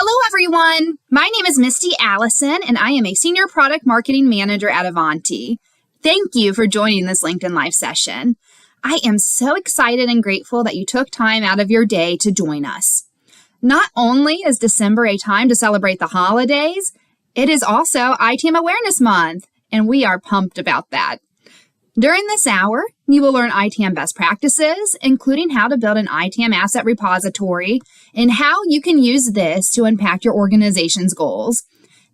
Hello, everyone. My name is Misty Allison, and I am a Senior Product Marketing Manager at Avanti. Thank you for joining this LinkedIn Live session. I am so excited and grateful that you took time out of your day to join us. Not only is December a time to celebrate the holidays, it is also ITAM Awareness Month, and we are pumped about that. During this hour, you will learn ITAM best practices, including how to build an ITAM asset repository and how you can use this to impact your organization's goals.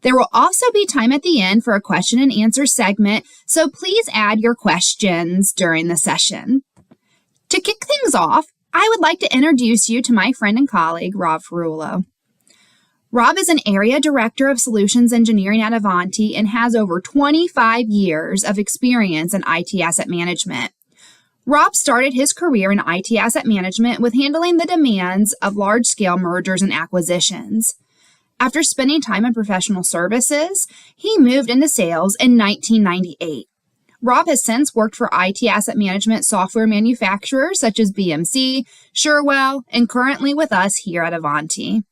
There will also be time at the end for a question and answer segment, so please add your questions during the session. To kick things off, I would like to introduce you to my friend and colleague, Rob Ferrulo. Rob is an Area Director of Solutions Engineering at Avanti and has over 25 years of experience in IT asset management. Rob started his career in IT asset management with handling the demands of large-scale mergers and acquisitions. After spending time in professional services, he moved into sales in 1998. Rob has since worked for IT asset management software manufacturers such as BMC, Sherwell, and currently with us here at Avanti.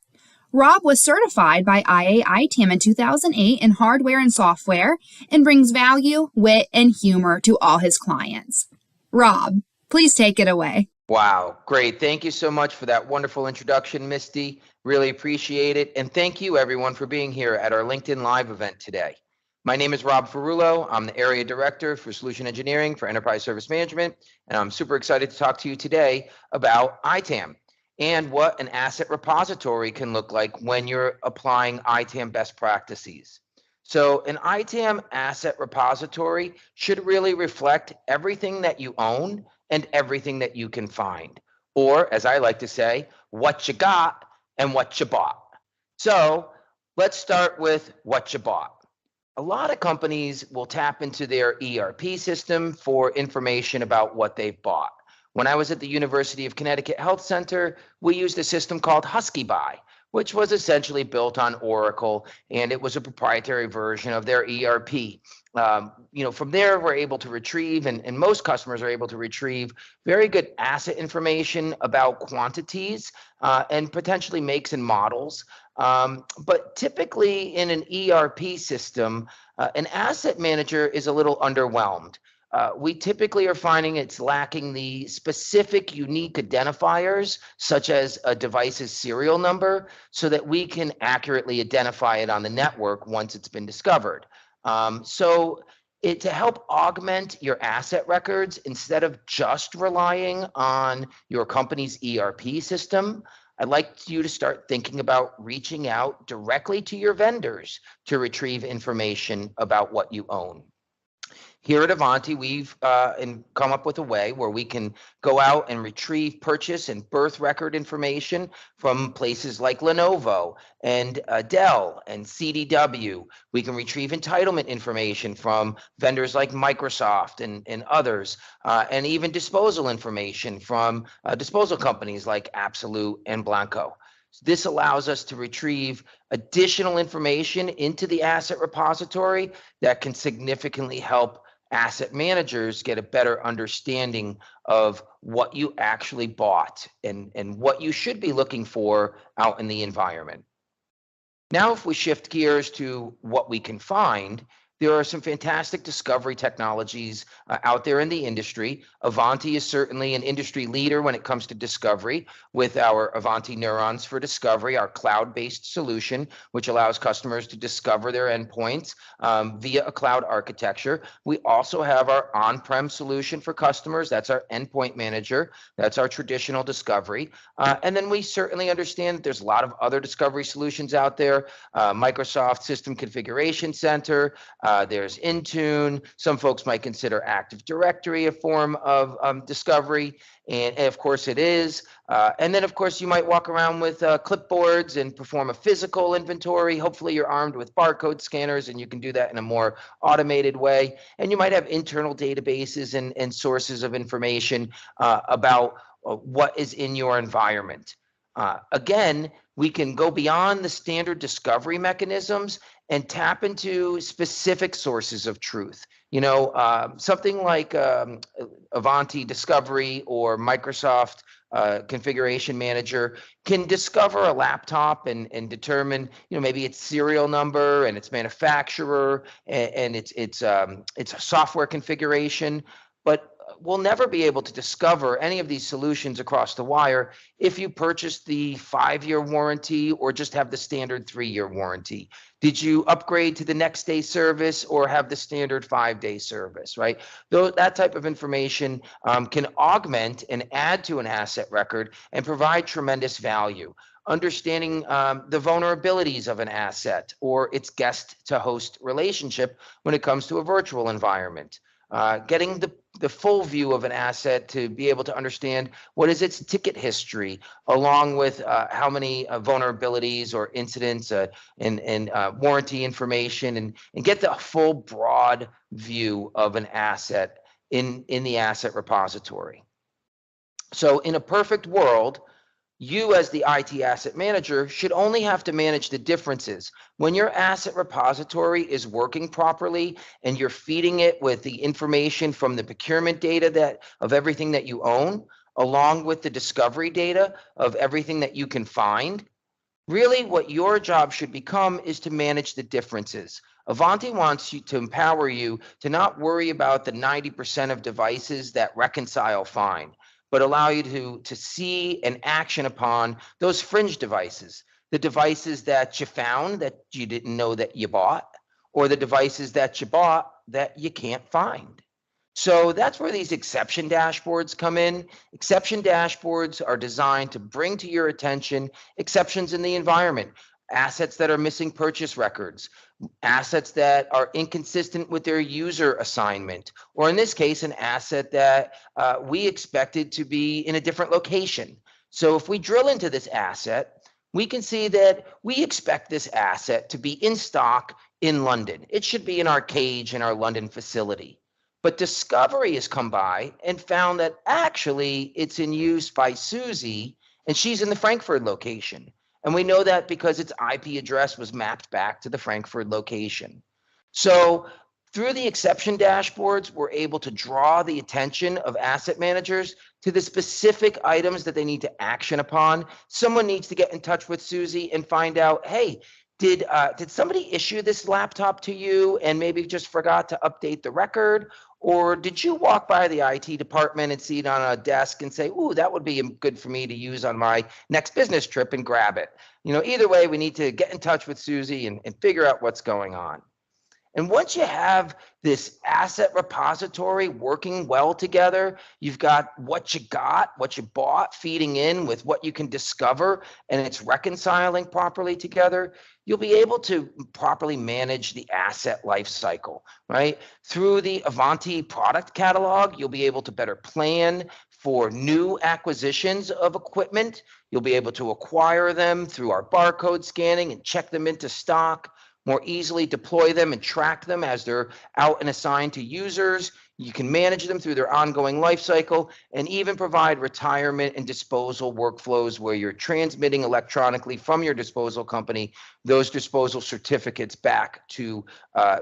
Rob was certified by ITAM in 2008 in hardware and software and brings value, wit, and humor to all his clients. Rob, please take it away. Wow, great. Thank you so much for that wonderful introduction, Misty. Really appreciate it. And thank you, everyone, for being here at our LinkedIn Live event today. My name is Rob Ferrulo. I'm the Area Director for Solution Engineering for Enterprise Service Management, and I'm super excited to talk to you today about ITAM and what an asset repository can look like when you're applying ITAM best practices. So an ITAM asset repository should really reflect everything that you own and everything that you can find, or as I like to say, what you got and what you bought. So let's start with what you bought. A lot of companies will tap into their ERP system for information about what they've bought. When I was at the University of Connecticut Health Center, we used a system called HuskyBuy, which was essentially built on Oracle, and it was a proprietary version of their ERP. From there, we're able to retrieve, and most customers are able to retrieve very good asset information about quantities and potentially makes and models. But typically in an ERP system, an asset manager is a little underwhelmed. We typically are finding it's lacking the specific unique identifiers, such as a device's serial number, so that we can accurately identify it on the network once it's been discovered. To help augment your asset records, instead of just relying on your company's ERP system, I'd like you to start thinking about reaching out directly to your vendors to retrieve information about what you own. Here at Avanti, we've come up with a way where we can go out and retrieve purchase and birth record information from places like Lenovo and Dell and CDW. We can retrieve entitlement information from vendors like Microsoft and others, and even disposal information from disposal companies like Absolute and Blanco. This allows us to retrieve additional information into the asset repository that can significantly help asset managers get a better understanding of what you actually bought and what you should be looking for out in the environment. Now, if we shift gears to what we can find, there are some fantastic discovery technologies out there in the industry. Avanti is certainly an industry leader when it comes to discovery with our Avanti Neurons for Discovery, our cloud-based solution, which allows customers to discover their endpoints via a cloud architecture. We also have our on-prem solution for customers. That's our Endpoint Manager. That's our traditional discovery. And then we certainly understand that there's a lot of other discovery solutions out there. Microsoft System Configuration Center, there's Intune. Some folks might consider Active Directory a form of discovery, and of course it is. And then, of course, you might walk around with clipboards and perform a physical inventory. Hopefully, you're armed with barcode scanners, and you can do that in a more automated way. And you might have internal databases and sources of information about what is in your environment. Again, we can go beyond the standard discovery mechanisms and tap into specific sources of truth. Something like Avanti Discovery or Microsoft configuration manager can discover a laptop and determine, maybe its serial number and its manufacturer and its a software configuration, but we'll never be able to discover any of these solutions across the wire if you purchase the 5-year warranty or just have the standard 3-year warranty. Did you upgrade to the next day service or have the standard 5-day service, right? Though that type of information can augment and add to an asset record and provide tremendous value. Understanding the vulnerabilities of an asset or its guest to host relationship when it comes to a virtual environment. Getting the full view of an asset to be able to understand what is its ticket history, along with how many vulnerabilities or incidents and warranty information, and get the full broad view of an asset in the asset repository. So in a perfect world, you as the IT asset manager should only have to manage the differences. When your asset repository is working properly and you're feeding it with the information from the procurement data of everything that you own, along with the discovery data of everything that you can find, really what your job should become is to manage the differences. Avanti wants you to empower you to not worry about the 90% of devices that reconcile fine, but allow you to see and action upon those fringe devices, the devices that you found that you didn't know that you bought, or the devices that you bought that you can't find. So that's where these exception dashboards come in. Exception dashboards are designed to bring to your attention exceptions in the environment, assets that are missing purchase records, assets that are inconsistent with their user assignment, or in this case, an asset that we expected to be in a different location. So if we drill into this asset, we can see that we expect this asset to be in stock in London. It should be in our cage in our London facility. But Discovery has come by and found that actually it's in use by Susie, and she's in the Frankfurt location. And we know that because its IP address was mapped back to the Frankfurt location. So through the exception dashboards, we're able to draw the attention of asset managers to the specific items that they need to action upon. Someone needs to get in touch with Susie and find out, hey, did somebody issue this laptop to you and maybe just forgot to update the record? Or did you walk by the IT department and see it on a desk and say, ooh, that would be good for me to use on my next business trip, and grab it? Either way, we need to get in touch with Susie and figure out what's going on. And once you have this asset repository working well together, you've got what you bought feeding in with what you can discover, and it's reconciling properly together, you'll be able to properly manage the asset life cycle, right? Through the Avanti product catalog, you'll be able to better plan for new acquisitions of equipment. You'll be able to acquire them through our barcode scanning and check them into stock, more easily deploy them and track them as they're out and assigned to users. You can manage them through their ongoing life cycle, and even provide retirement and disposal workflows where you're transmitting electronically from your disposal company those disposal certificates back to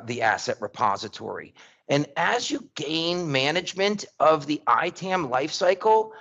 the asset repository. And as you gain management of the ITAM lifecycle,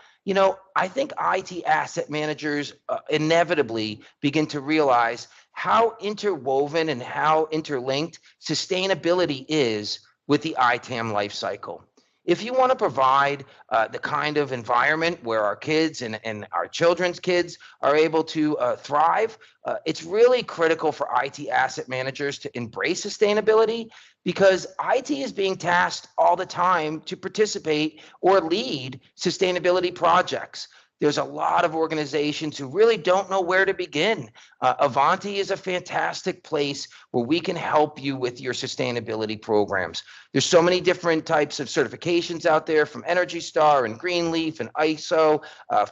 I think IT asset managers inevitably begin to realize how interwoven and how interlinked sustainability is with the ITAM lifecycle. If you want to provide the kind of environment where our kids and our children's kids are able to thrive, it's really critical for IT asset managers to embrace sustainability, because IT is being tasked all the time to participate or lead sustainability projects. There's a lot of organizations who really don't know where to begin. Avanti is a fantastic place where we can help you with your sustainability programs. There's so many different types of certifications out there, from Energy Star and Greenleaf and ISO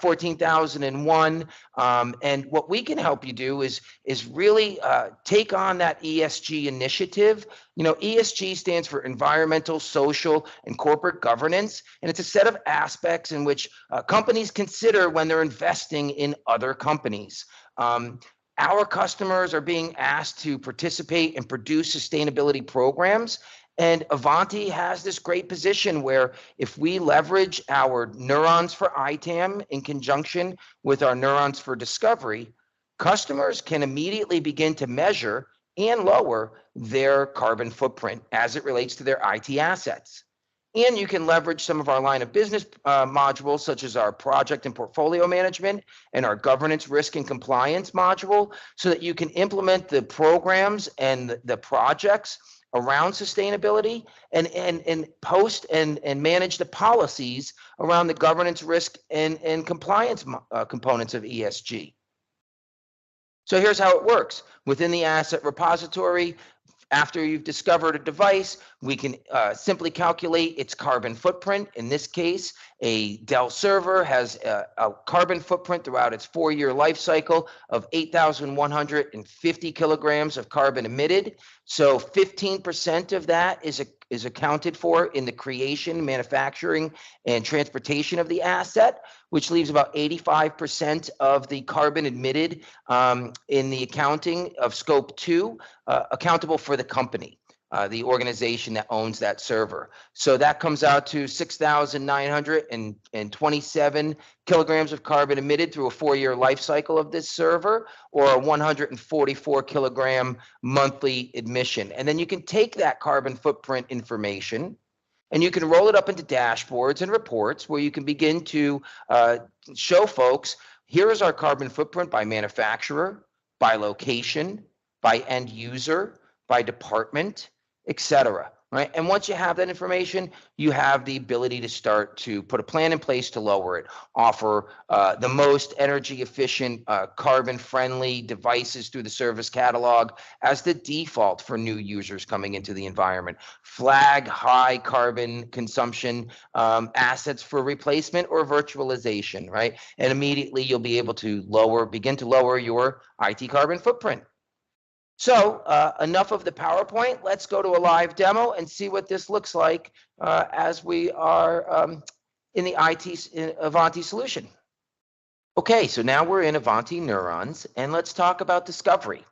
14001. And what we can help you do is really take on that ESG initiative. ESG stands for environmental, social, and corporate governance, and it's a set of aspects in which companies consider when they're investing in other companies. Our customers are being asked to participate and produce sustainability programs, And Avanti has this great position where if we leverage our neurons for ITAM in conjunction with our neurons for discovery, customers can immediately begin to measure and lower their carbon footprint as it relates to their IT assets. And you can leverage some of our line of business modules, such as our project and portfolio management and our governance, risk, and compliance module, so that you can implement the programs and the projects around sustainability and post and manage the policies around the governance, risk, and compliance components of ESG. So here's how it works. Within the asset repository, after you've discovered a device, we can simply calculate its carbon footprint. In this case, a Dell server has a carbon footprint throughout its 4-year life cycle of 8,150 kilograms of carbon emitted. So 15% of that is accounted for in the creation, manufacturing, and transportation of the asset, which leaves about 85% of the carbon emitted in the accounting of scope 2 accountable for the company, the organization that owns that server. So that comes out to 6,927 kilograms of carbon emitted through a 4-year life cycle of this server, or a 144 kilogram monthly emission. And then you can take that carbon footprint information and you can roll it up into dashboards and reports where you can begin to show folks, here is our carbon footprint by manufacturer, by location, by end user, by department, etc. Right? And once you have that information, you have the ability to start to put a plan in place to lower it, offer the most energy efficient, carbon friendly devices through the service catalog as the default for new users coming into the environment, flag high carbon consumption assets for replacement or virtualization, right? And immediately you'll be able to begin to lower your IT carbon footprint. So enough of the PowerPoint. Let's go to a live demo and see what this looks like as we are in the Avanti solution. Okay, so now we're in Avanti Neurons, and let's talk about discovery.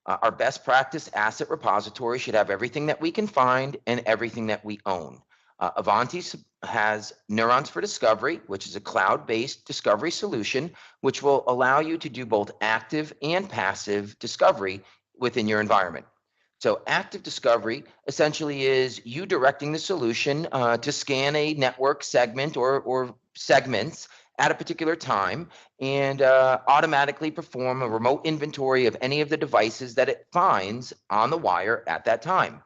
Our best practice asset repository should have everything that we can find and everything that we own. Avanti has Neurons for Discovery, which is a cloud-based discovery solution, which will allow you to do both active and passive discovery within your environment. So active discovery essentially is you directing the solution to scan a network segment or segments at a particular time and automatically perform a remote inventory of any of the devices that it finds on the wire at that time.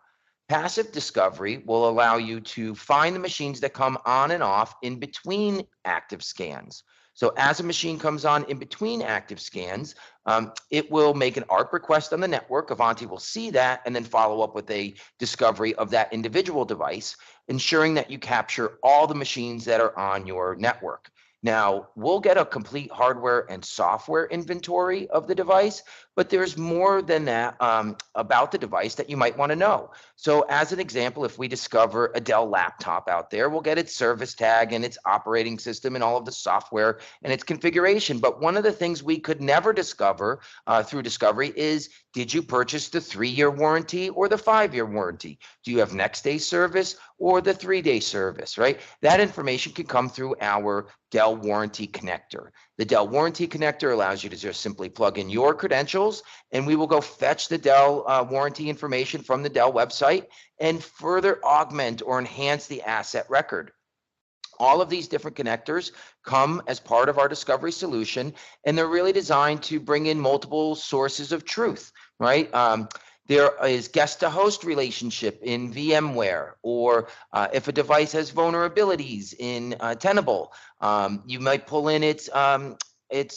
Passive discovery will allow you to find the machines that come on and off in between active scans. So as a machine comes on in between active scans, it will make an ARP request on the network. Avanti will see that and then follow up with a discovery of that individual device, ensuring that you capture all the machines that are on your network. Now, we'll get a complete hardware and software inventory of the device, but there's more than that about the device that you might want to know. So as an example, if we discover a Dell laptop out there, we'll get its service tag and its operating system and all of the software and its configuration. But one of the things we could never discover through discovery is, did you purchase the 3-year warranty or the 5-year warranty? Do you have next day service or the 3-day service, right? That information can come through our Dell Warranty Connector. The Dell Warranty Connector allows you to just simply plug in your credentials, and we will go fetch the Dell warranty information from the Dell website and further augment or enhance the asset record. All of these different connectors come as part of our discovery solution, and they're really designed to bring in multiple sources of truth, right? There is guest to host relationship in VMware, or if a device has vulnerabilities in Tenable, you might pull in its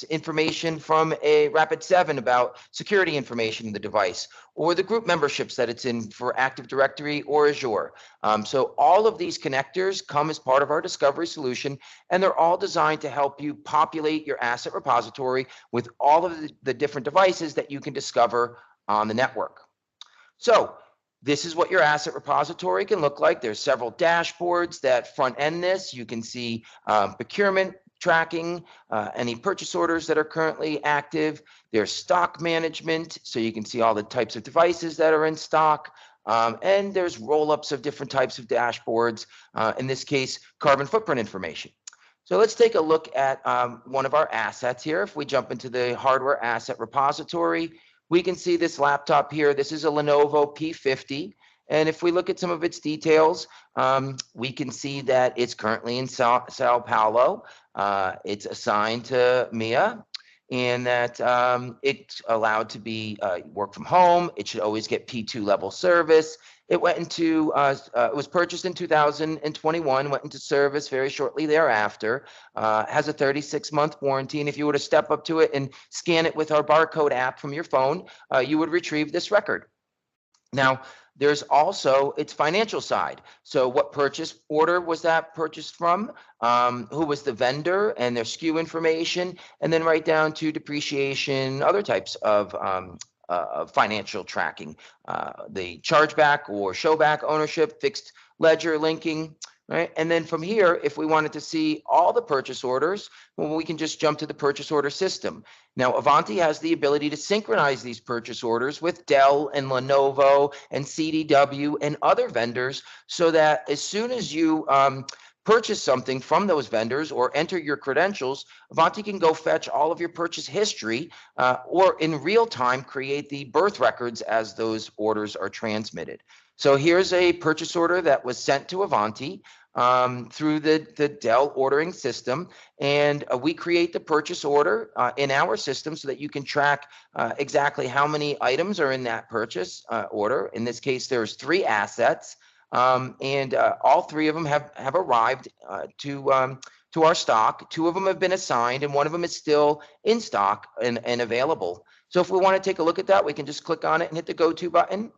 information from a Rapid7 about security information in the device, or the group memberships that it's in for Active Directory or Azure. So all of these connectors come as part of our discovery solution, and they're all designed to help you populate your asset repository with all of the different devices that you can discover on the network. So this is what your asset repository can look like. There's several dashboards that front end this. You can see procurement tracking, any purchase orders that are currently active. There's stock management, so you can see all the types of devices that are in stock. And there's roll-ups of different types of dashboards, in this case, carbon footprint information. So let's take a look at one of our assets here. If we jump into the hardware asset repository, we can see this laptop here. This is a Lenovo P50. And if we look at some of its details, we can see that it's currently in Sao Paulo. It's assigned to Mia, and that it's allowed to be work from home. It should always get P2 level service. It went into, it was purchased in 2021, went into service very shortly thereafter, has a 36-month warranty. And if you were to step up to it and scan it with our barcode app from your phone, you would retrieve this record. Now, there's also its financial side. So what purchase order was that purchased from? Who was the vendor and their SKU information, and then right down to depreciation, other types of financial tracking, the chargeback or showback ownership, fixed ledger linking, right? And then from here, if we wanted to see all the purchase orders, well, we can just jump to the purchase order system. Now, Avanti has the ability to synchronize these purchase orders with Dell and Lenovo and CDW and other vendors, so that as soon as you purchase something from those vendors or enter your credentials, Avanti can go fetch all of your purchase history, or in real time create the birth records as those orders are transmitted. So here's a purchase order that was sent to Avanti through the Dell ordering system, and we create the purchase order in our system so that you can track exactly how many items are in that purchase order. In this case, there's 3 assets, and all 3 of them have arrived to our stock. 2 of them have been assigned, and 1 of them is still in stock and available. So if we want to take a look at that, we can just click on it and hit the Go To button.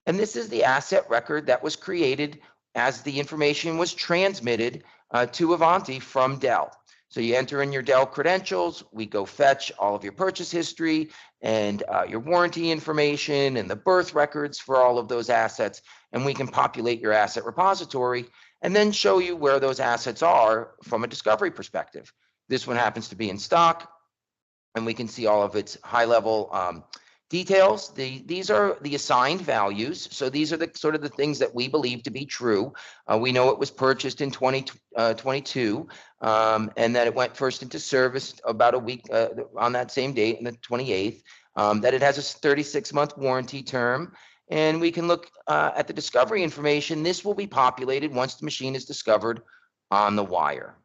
And this is the asset record that was created as the information was transmitted to Avanti from Dell. So you enter in your Dell credentials, we go fetch all of your purchase history and your warranty information and the birth records for all of those assets, and we can populate your asset repository and then show you where those assets are from a discovery perspective. This one happens to be in stock, and we can see all of its high-level details. These are the assigned values. So these are the sort of the things that we believe to be true. We know it was purchased in 2022, and that it went first into service about a week on that same date, on the 28th, that it has a 36-month warranty term. And we can look at the discovery information. This will be populated once the machine is discovered on the wire.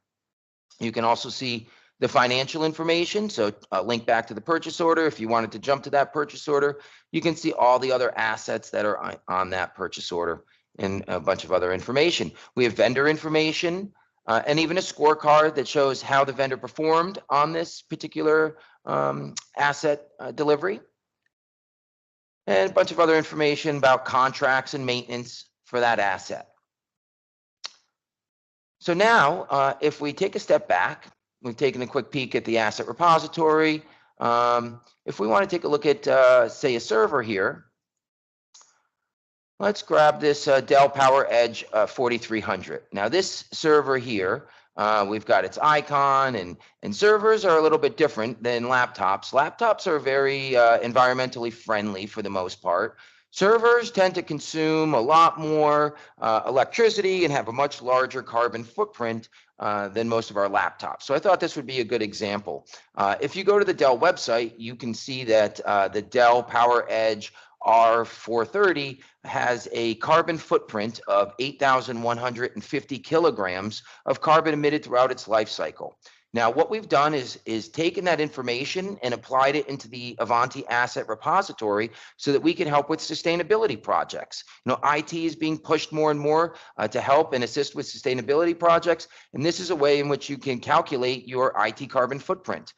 You can also see the financial information, so link back to the purchase order. If you wanted to jump to that purchase order, you can see all the other assets that are on that purchase order and a bunch of other information. We have vendor information and even a scorecard that shows how the vendor performed on this particular asset delivery, and a bunch of other information about contracts and maintenance for that asset. So now, if we take a step back, we've taken a quick peek at the asset repository. If we want to take a look at, say, a server here, let's grab this Dell PowerEdge 4300. Now, this server here, we've got its icon, and servers are a little bit different than laptops. Laptops are very environmentally friendly for the most part. Servers tend to consume a lot more electricity and have a much larger carbon footprint than most of our laptops. So I thought this would be a good example. If you go to the Dell website, you can see that the Dell PowerEdge R430 has a carbon footprint of 8,150 kilograms of carbon emitted throughout its life cycle. Now, what we've done is taken that information and applied it into the Avanti asset repository so that we can help with sustainability projects. You know, IT is being pushed more and more to help and assist with sustainability projects, and this is a way in which you can calculate your IT carbon footprint.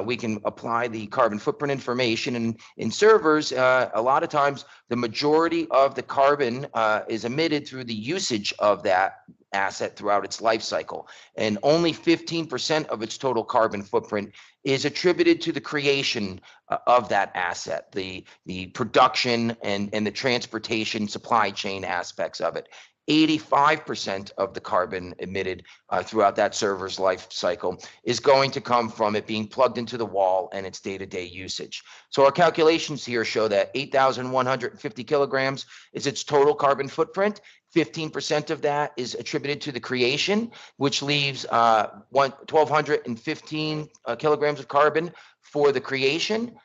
We can apply the carbon footprint information in servers. A lot of times, the majority of the carbon is emitted through the usage of that asset throughout its life cycle, and only 15% of its total carbon footprint is attributed to the creation of that asset, the production and the transportation supply chain aspects of it. 85% of the carbon emitted throughout that server's life cycle is going to come from it being plugged into the wall and its day-to-day usage. So our calculations here show that 8,150 kilograms is its total carbon footprint. 15% of that is attributed to the creation, which leaves 1,215 kilograms of carbon for the creation.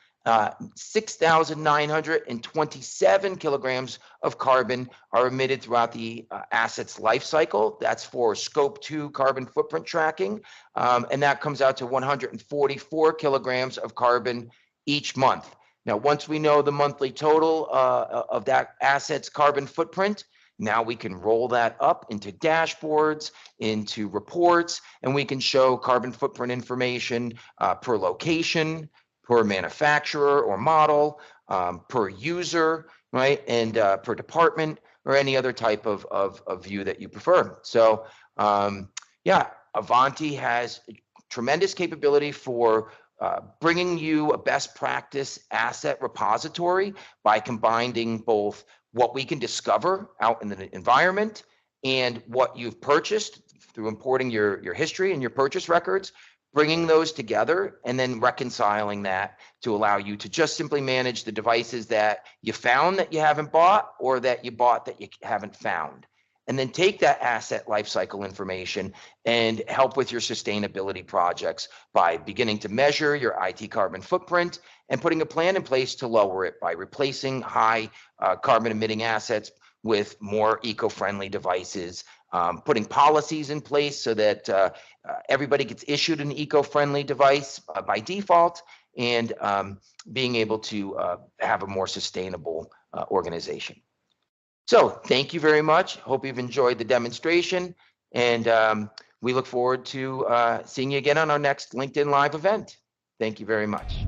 6,927 kilograms of carbon are emitted throughout the asset's life cycle. That's for scope 2 carbon footprint tracking. And that comes out to 144 kilograms of carbon each month. Now, once we know the monthly total of that asset's carbon footprint, now we can roll that up into dashboards, into reports, and we can show carbon footprint information per location, per manufacturer or model, per user, right? And per department or any other type of view that you prefer. So yeah, Avanti has tremendous capability for bringing you a best practice asset repository by combining both what we can discover out in the environment and what you've purchased through importing your history and your purchase records, bringing those together and then reconciling that to allow you to just simply manage the devices that you found that you haven't bought or that you bought that you haven't found. And then take that asset lifecycle information and help with your sustainability projects by beginning to measure your IT carbon footprint and putting a plan in place to lower it by replacing high carbon emitting assets with more eco-friendly devices, putting policies in place so that everybody gets issued an eco-friendly device by default, and being able to have a more sustainable organization. So thank you very much. Hope you've enjoyed the demonstration, and we look forward to seeing you again on our next LinkedIn Live event. Thank you very much.